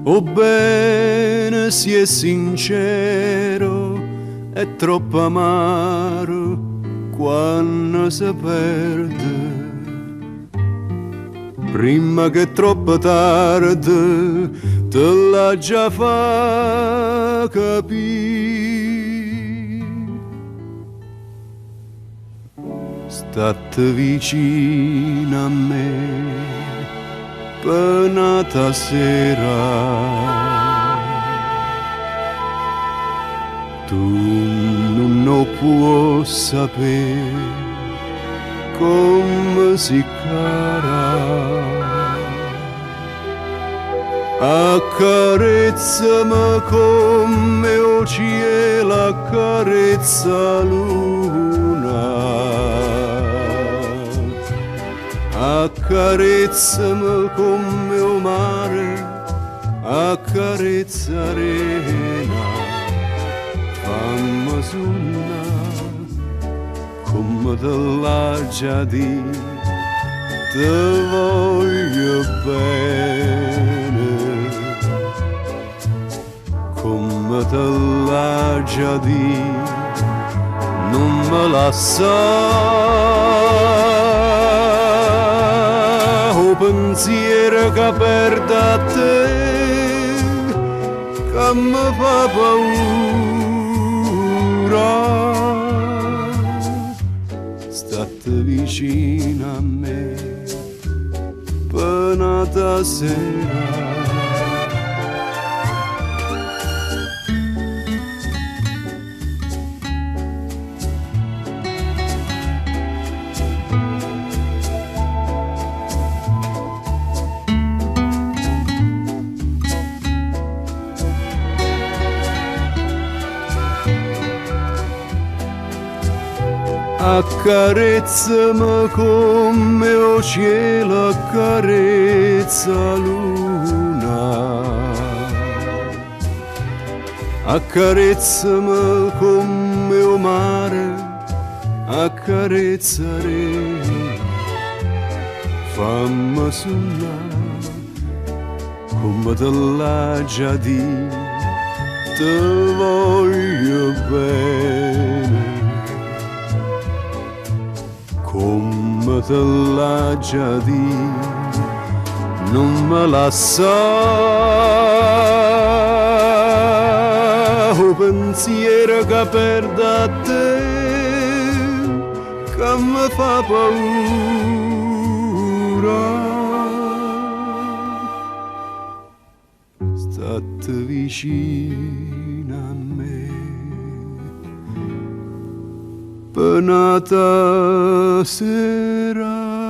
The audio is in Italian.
O bene si è sincero, è troppo amaro quando si perde. Prima che è troppo tardi te l'ha già fa capire. State vicino a me per nata sera. Tu non puoi sapere come si cara. Accarezzami come il cielo accarezza luna. Accarezzami come il mare accarezza arena. Fammi suonare come te l'ha già detto, te voglio bene, come te l'ha già detto, non me la sa, o pensiero che perde a te, che mi fa paura. State vicino a me per nata sera. Accarezzami come il cielo accarezza luna. Accarezzami come il mare accarezza arena. Fammi suonare come te l'ha già detto, te voglio bene, come te l'ha già detto, non me la sa, o pensiero che perde a te, che mi fa paura. State vicino a me per nata sera.